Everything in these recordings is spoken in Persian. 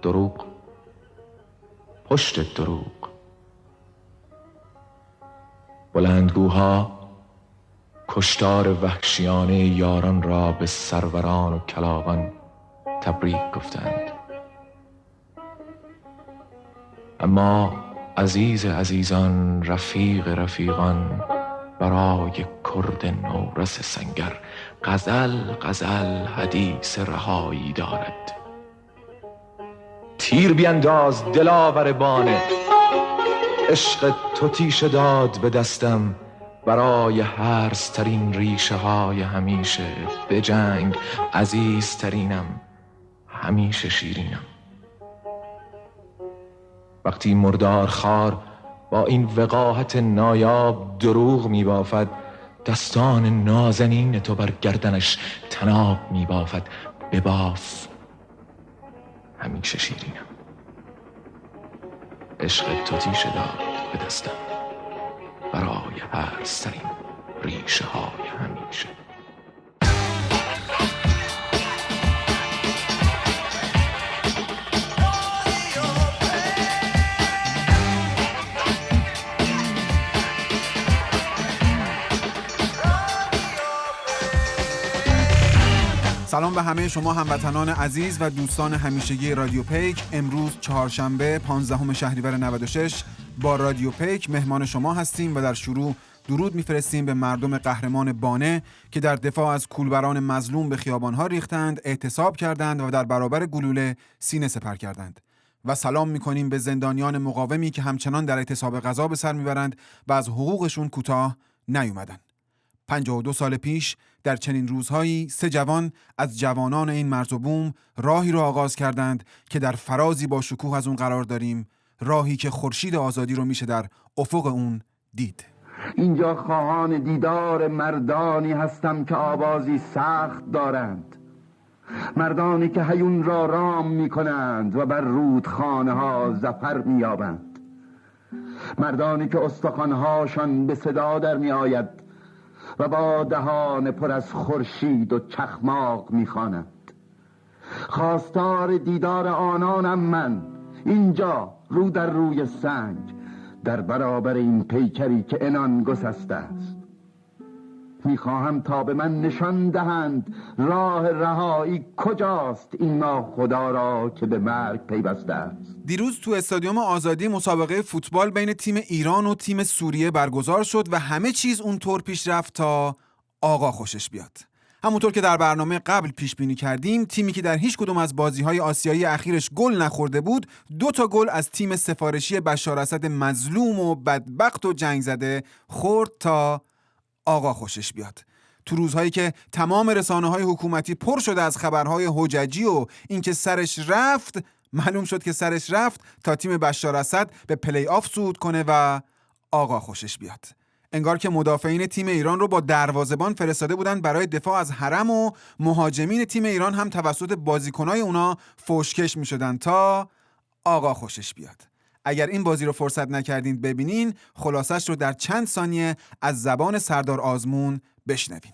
دروغ پشت دروغ. بلندگوها کشتار وحشیانه یاران را به سروران و کلاغان تبریک گفتند. اما عزیز عزیزان، رفیق رفیقان، برای کرد نورس سنگر غزل حدیث رهایی دارد. تیر بینداز دلاور بانه، عشق تو تیشه داد به دستم، برای هرزترین ریشه های همیشه به جنگ عزیزترینم، همیشه شیرینم. وقتی مردار خار با این وقاحت نایاب دروغ می بافد، دستان نازنین تو بر گردنش تناب می بافد. بباف، همیشه شیرینم. عشق تو تیشه داد به دستم، برای هرزترین ریشه های همیشه. سلام به همه شما هموطنان عزیز و دوستان همیشگی رادیو پیک. امروز چهارشنبه 15 شهریور 96 با رادیو پیک مهمان شما هستیم و در شروع درود میفرستیم به مردم قهرمان بانه که در دفاع از کولبران مظلوم به خیابانها ریختند، اعتصاب کردند و در برابر گلوله سینه سپر کردند. و سلام میکنیم به زندانیان مقاومی که همچنان در اعتصاب غذا به سر میبرند و از حقوقشون کوتاه نیومدن. 52 سال پیش در چنین روزهایی 3 جوان از جوانان این مرز و بوم راهی را آغاز کردند که در فرازی با شکوه از اون قرار داریم، راهی که خورشید آزادی رو میشه در افق اون دید. اینجا خواهان دیدار مردانی هستم که آوازی سخت دارند، مردانی که هیون را رام میکنند و بر رودخانه ها ظفر مییابند، مردانی که استخوانهاشان به صدا در میآید و با دهان پر از خورشید و چخماق میخوانند. خواستار دیدار آنانم من، اینجا رو در روی سنگ، در برابر این پیکری که عنان گسسته است. میخواهم تا به من نشان دهند راه رهایی کجاست این ناخدا را که به مرگ پیوسته است. دیروز تو استادیوم آزادی مسابقه فوتبال بین تیم ایران و تیم سوریه برگزار شد و همه چیز اونطور پیش رفت تا آقا خوشش بیاد. همونطور که در برنامه قبل پیش بینی کردیم، تیمی که در هیچ کدوم از بازی‌های آسیایی اخیرش گل نخورده بود، 2 تا گل از تیم سفارشی بشار اسد مظلوم و بدبخت و جنگ زده خورد تا آقا خوشش بیاد. تو روزهایی که تمام رسانه‌های حکومتی پر شده از خبرهای حججی و اینکه سرش رفت، معلوم شد که سرش رفت تا تیم بشار اسد به پلی آف صعود کنه و آقا خوشش بیاد. انگار که مدافعین تیم ایران رو با دروازه‌بان فرستاده بودن برای دفاع از حرم و مهاجمین تیم ایران هم توسط بازیکنای اونا فوشکش می‌شدن تا آقا خوشش بیاد. اگر این بازی رو فرصت نکردین ببینین، خلاصش رو در چند ثانیه از زبان سردار آزمون بشنوین.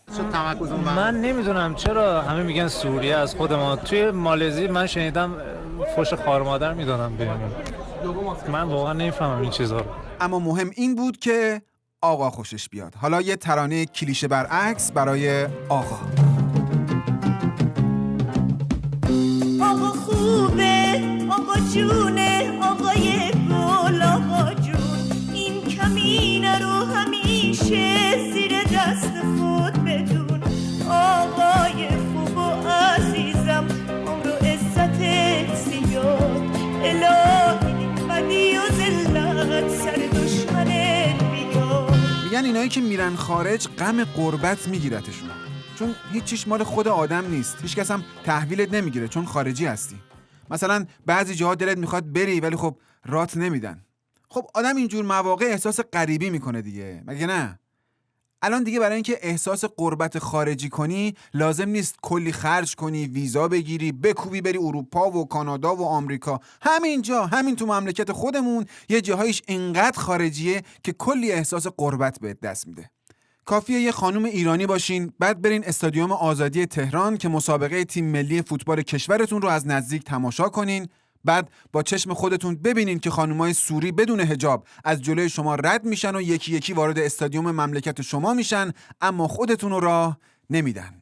من نمیدونم چرا همه میگن سوریه از خود ما. توی مالزی من شنیدم فوش خار مادر میدونم ببینیم. من واقعا نمیفهمم این چیزا رو. اما مهم این بود که آقا خوشش بیاد. حالا یه ترانه کلیشه برعکس برای آقا. آقا خوبه، آقا جونه، آقای گل، آقا جون، این کمینه رو همیشه زیر دست خود بدون. آقای خوب و عزیزم، عمر و عزتت زیاد، الهی بدی و ذلت سر دشمنت بیاد. میگن اینایی که میرن خارج غم غربت میگیرتشون، چون هیچ چیش مال خود آدم نیست. هیچ کس هم تحویلت نمیگیره چون خارجی هستی. مثلا بعضی جاها دلت میخواد بری ولی خب رات نمیدن. خب آدم اینجور مواقع احساس غریبی میکنه دیگه، مگه نه؟ الان دیگه برای اینکه احساس غربت خارجی کنی لازم نیست کلی خرج کنی، ویزا بگیری، بکوبی بری اروپا و کانادا و آمریکا. همین تو مملکت خودمون یه جاهایش اینقدر خارجیه که کلی احساس غربت بهت دست میده. کافیه یه خانم ایرانی باشین، بعد برین استادیوم آزادی تهران که مسابقه تیم ملی فوتبال کشورتون رو از نزدیک تماشا کنین، بعد با چشم خودتون ببینین که خانمای سوری بدون حجاب از جلوی شما رد میشن و یکی یکی وارد استادیوم مملکت شما میشن، اما خودتون رو راه نمیدن.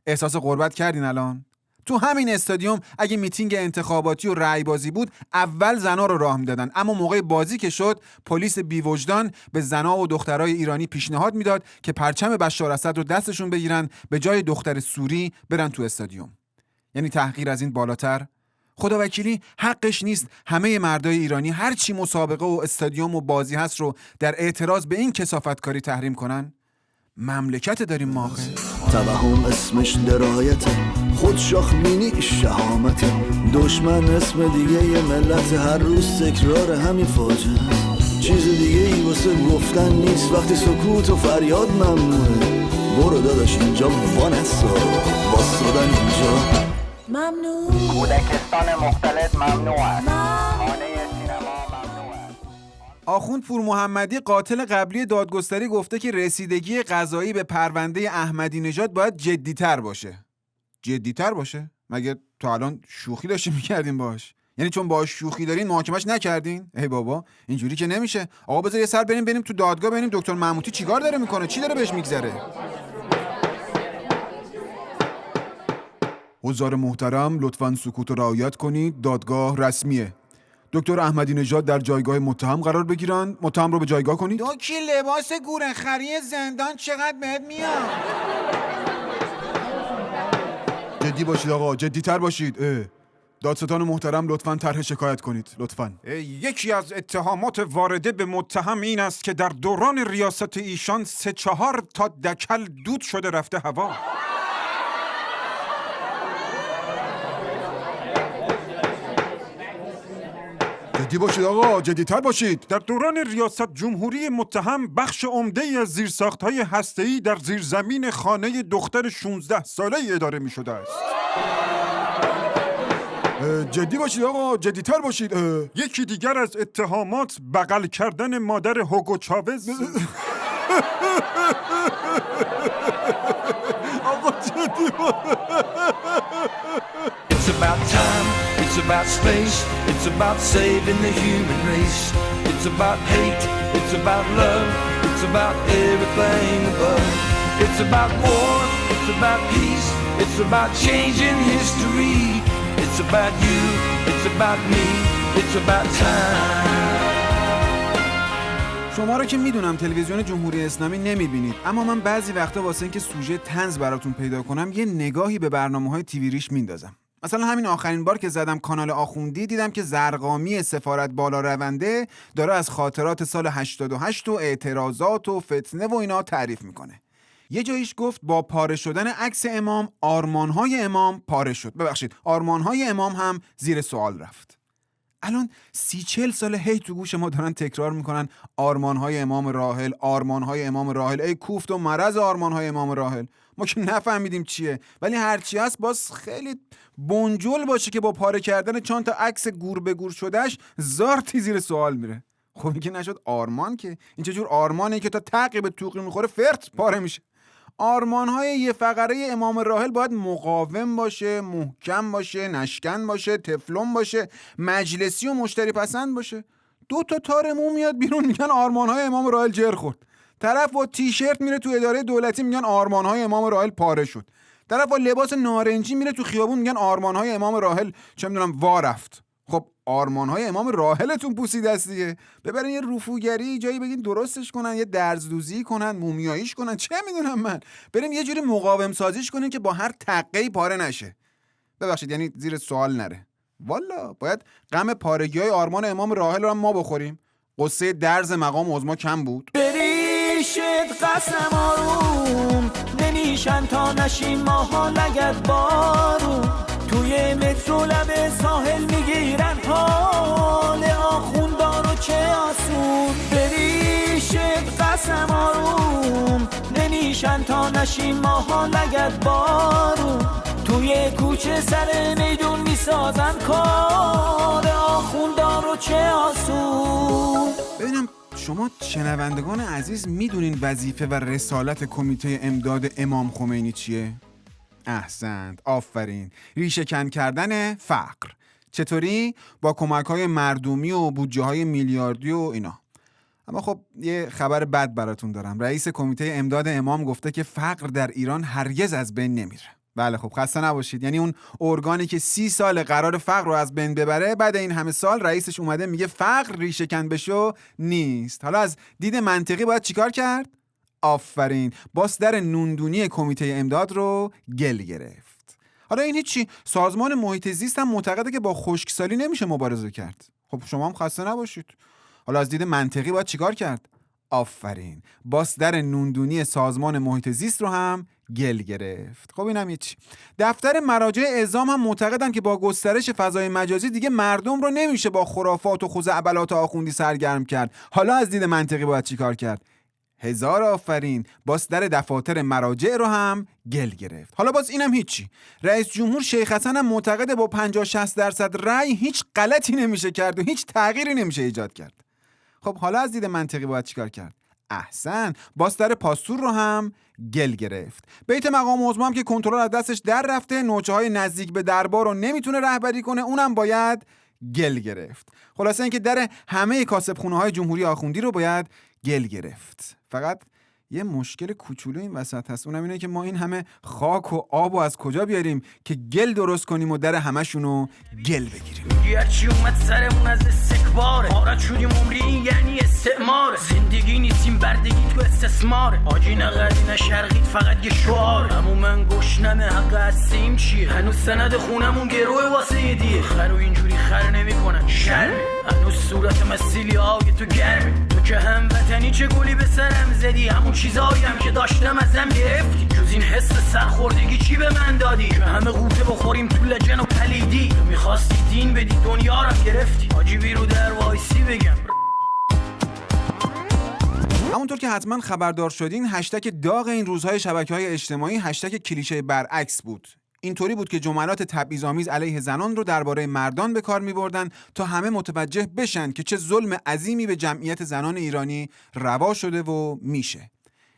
احساس غربت کردین الان؟ تو همین استادیوم اگه میتینگ انتخاباتی و رأی بازی بود اول زنا رو راه میدادن، اما موقع بازی که شد پلیس بی‌وجدان به زنا و دخترای ایرانی پیشنهاد میداد که پرچم بشار اسد رو دستشون بگیرن به جای دختر سوری برن تو استادیوم. یعنی تحقیر از این بالاتر؟ خدا وکیلی حقش نیست همه مردای ایرانی هر چی مسابقه و استادیوم و بازی هست رو در اعتراض به این کثافتکاری تحریم کنن؟ مملکت داریم ما آخه. توهم اسمش درایت، خود شاخ مینی شهامت، دشمن اسم دیگه یه ملت، هر روز تکرار همین فاجعه. چیز دیگه ای واسه گفتن نیست وقتی سکوت و فریاد ممنوعه. برو داداش اینجا وانسا واسدن اینجا ممنوع. کودکستان مختلط ممنوع است. خانه سینما ممنوع است. آخوند پور محمدی قاتل قبلی دادگستری گفته که رسیدگی قضایی به پرونده احمدی نژاد باید جدی‌تر باشه. جدی‌تر باشه؟ مگه تا الان شوخی داشتیم می‌کردیم باش؟ یعنی چون باش شوخی دارین محاکمش نکردین؟ ای بابا اینجوری که نمیشه. آقا بذار یه سر بریم تو دادگاه ببینیم دکتر محمودی چیکار داره میکنه، چی داره بهش میگذره. حضار محترم لطفاً سکوت رو رعایت کنید، دادگاه رسمیه. دکتر احمدی نژاد در جایگاه متهم قرار بگیرن. متهم رو به جایگاه کنید. دوکی لباس گورخری زندان چقدر بهت میاد؟ جدی باشید آقا، جدی‌تر باشید. دادستان محترم لطفاً طرح شکایت کنید لطفاً. یکی از اتهامات وارده به متهم این است که در دوران ریاست ایشان 3-4 تا دکل دود شده رفته هوا. جدی باشید آقا، جدی‌تر باشید. در دوران ریاست جمهوری متهم بخش عمده‌ای از زیرساخت‌های هسته‌ای در زیرزمین خانه دختر 16 ساله اداره می‌شده است. جدی باشید آقا، جدی‌تر باشید. یکی دیگر از اتهامات بغل کردن مادر هوگو چاوز. آقا جدی It's about time, it's about space, it's about saving the human race. It's about hate, it's about love, it's about everything above. It's about war, it's about peace, it's about changing history. It's about you, it's about me, it's about time. شما رو که میدونم تلویزیون جمهوری اسلامی نمیبینید، اما من بعضی وقتا واسه اینکه سوژه طنز براتون پیدا کنم یه نگاهی به برنامه‌های تیوی ریش میندازم. مثلا همین آخرین بار که زدم کانال آخوندی دیدم که زرقامی سفارت بالا رونده داره از خاطرات سال 88 و اعتراضات و فتنه و اینا تعریف میکنه. یه جاییش گفت با پاره شدن عکس امام آرمان‌های امام پاره شد. ببخشید، آرمان‌های امام هم زیر سوال رفت. الان 30-40 سال هی تو گوش ما دارن تکرار میکنن آرمان‌های امام راحل، آرمان‌های امام راحل. ای کوفت و مرض آرمان‌های امام راحل. ما که نفهمیدیم چیه، ولی هرچی هست باز خیلی بنجل باشه که با پاره کردن چند تا عکس گور به گور شدهش زارتی زیر سوال میره. خب این که نشد آرمان، که این چه جور آرمانه که تا تقی به توقی میخوره فرت پاره میشه. آرمان‌های یه فقره امام راحل باید مقاوم باشه، محکم باشه، نشکن باشه، تفلون باشه، مجلسی و مشتری پسند باشه. 2 تا تار مو میاد بیرون میگن آرمان‌های امام راحل جر خورد. طرف با تیشرت میره تو اداره دولتی میگن آرمان‌های امام راحل پاره شد. طرف با لباس نارنجی میره تو خیابون میگن آرمان‌های امام راحل چه میدونم وا رفت. خب آرمان‌های امام راحلتون پوسیده است دیگه. ببرین یه رفوگری جایی بگین درستش کنن، یه درزدوزی کنن، مومیاییش کنن، چه میدونم من. بریم یه جوری مقاوم سازیش کنین که با هر تقه‌ای پاره نشه. ببخشید یعنی زیر سوال نره. والا باید غم پارگی‌های آرمان امام راحل رو هم ما بخوریم. قصه درز مقام عظما کم بود. بریشت قسم آروم نمیشن تا نشیم ماها لگد بارون. توی مترو لب ساحل میگیرن حال آخوندارو چه آسون. بریشت قسم آروم نمیشن تا نشیم ماها لگد بارون. توی کوچه سر میدون میسازن کار آخوندارو چه آسون. ببینم شما شنوندگان عزیز میدونین وظیفه و رسالت کمیته امداد امام خمینی چیه؟ احسنت، آفرین. ریشه کن کردن فقر، چطوری؟ با کمک‌های مردمی و بودجه‌های میلیاردی و اینا. اما خب یه خبر بد براتون دارم. رئیس کمیته امداد امام گفته که فقر در ایران هرگز از بین نمیره. بله خب خسته نباشید. یعنی اون ارگانی که 30 سال قرار فقر رو از بین ببره، بعد این همه سال رئیسش اومده میگه فقر ریشه کن بشو نیست. حالا از دید منطقی باید چیکار کرد؟ آفرین، باز در نوندونی کمیته امداد رو گل گرفت. حالا این هیچی، سازمان محیط زیست هم معتقده که با خشکسالی نمیشه مبارزه کرد. خب شما هم خسته نباشید. حالا از دید منطقی باید چیکار کرد؟ آفرین، باز در نوندونی سازمان محیط زیست رو هم گل گرفت. خب اینم هیچ. دفتر مراجع اعزام هم معتقدن که با گسترش فضای مجازی دیگه مردم رو نمیشه با خرافات و خزعبلات آخوندی سرگرم کرد. حالا از دید منطقی باید چیکار کرد؟ هزار آفرین، باز در دفاتر مراجع رو هم گل گرفت. حالا باز اینم هیچی. رئیس جمهور شیخ حسن هم معتقده با 50-60% رأی هیچ غلطی نمیشه کرد و هیچ تغییری نمیشه ایجاد کرد. خب حالا از دید منطقی باید چیکار کرد؟ احسن، باز در پاستور رو هم گل گرفت. بیت مقام عظما هم که کنترل از دستش در رفته، نوچه‌های نزدیک به دربار رو نمیتونه رهبری کنه، اونم باید گل گرفت. خلاصه اینکه در همه کاسبخونه‌های جمهوری آخوندی رو باید گل گرفت. فقط یه مشکل کوچولو این وسط هست، اونم اینه که ما این همه خاک و آب از کجا بیاریم که گل درست کنیم و در همشونو گل بگیریم. گرچی اومد سرمون از استکباره، غارت شدیم عمری یعنی استعماره، زندگی نیستیم بردگی تو استثماره، آجی نه غربی نه شرقی فقط یه شعاره، همون من گشنمه حق هستیم چیه، هنوز سند خونمون گروه واسه یه دیه، خرو اینجوری خر نمیکنن شرمه، هنوز صورت مسیلی های تو گرمه، تو که هموطنی چه گلی به سرم زدی، همون چیزایی هم که داشتم ازم گرفتی، جز این حس سرخوردگی چی به من دادی، که همه قوطه بخوریم تو لجن و پلیدی، تو میخواستی دین بدی دنیا رو گرفتی، حاجی بیرو در وایسی بگم. همونطور که حتما خبردار شدین، هشتگ داغ این روزهای شبکه‌های اجتماعی هشتگ کلیشه برعکس بود. اینطوری بود که جملات تبعیض‌آمیز علیه زنان رو درباره مردان به کار می‌بردن تا همه متوجه بشن که چه ظلم عظیمی به جمعیت زنان ایرانی روا شده و میشه.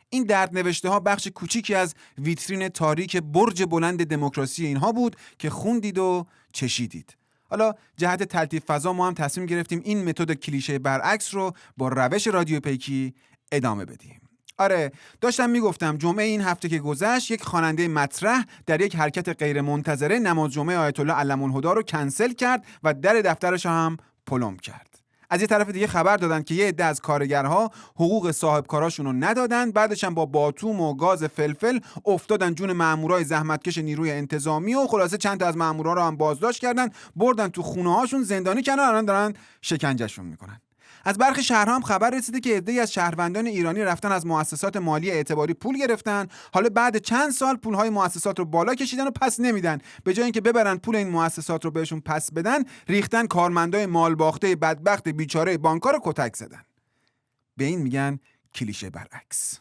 این دردنوشته ها بخش کوچیکی از ویترین تاریک برج بلند دموکراسی اینها بود که خوندید و چشیدید. حالا جهت تلطیف فضا ما هم تصمیم گرفتیم این متد کلیشه برعکس رو با روش رادیو پیکی ادامه بدیم. آره، داشتم میگفتم جمعه این هفته که گذشت یک خواننده مطرح در یک حرکت غیر منتظره نماز جمعه آیت الله علم الهدی رو کنسل کرد و در دفترش هم پلم کرد. از یه طرف دیگه خبر دادن که یه عده از کارگرها حقوق صاحبکاراشون رو ندادن، بعدش هم با باتوم و گاز فلفل افتادن جون مامورای زحمتکش نیروی انتظامی و خلاصه چند تا از مامورا رو هم بازداشت کردن، بردن تو خونه‌هاشون زندانی کردن، الان دارن شکنجهشون میکنن. از برخی شهرها هم خبر رسیده که عده‌ای از شهروندان ایرانی رفتن از مؤسسات مالی اعتباری پول گرفتن، حالا بعد چند سال پولهای مؤسسات رو بالا کشیدن و پس نمیدن. به جای اینکه ببرن پول این مؤسسات رو بهشون پس بدن، ریختن کارمندای مالباخته بدبخت بیچاره بانک‌ها رو کتک زدن. به این میگن کلیشه برعکس.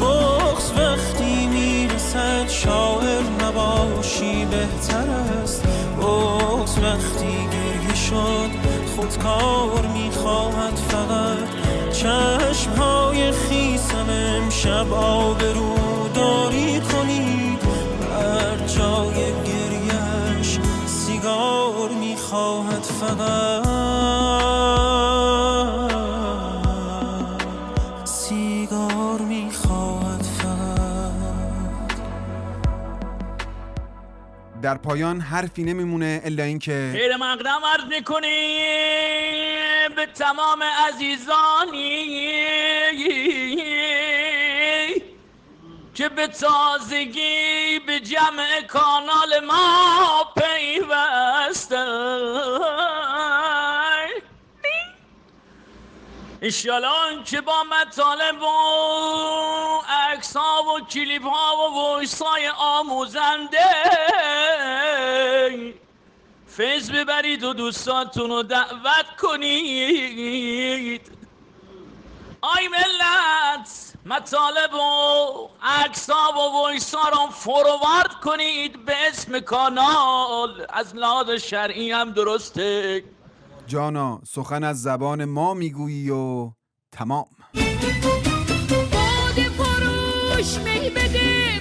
بغض وقتی میرسد شاعر نباشی بهتر است، بغض وقتی گریه شد خودکار میخواهد فقط، چشمهای خیسم امشب آبروداری کنید، بر جای گریهش سیگار میخواهد فقط، سیگار میخواهد فقط. در پایان حرفی نمیمونه الا این که خیر مقدم عرض میکنی به تمام عزیزانی که به تازگی به جمع کانال ما پیوستن، انشالله که با مطالب و عکس ها و کلیپ ها و وایس های آموزنده فیض ببرید و دوستاتون رو دعوت کنید. آی ملت، مطالب و عکس ها و وایس ها رو فوروارد کنید به اسم کانال، از لحاظ شرعی هم درسته. جانا سخن از زبان ما میگویی و تمام. باد پروش می بده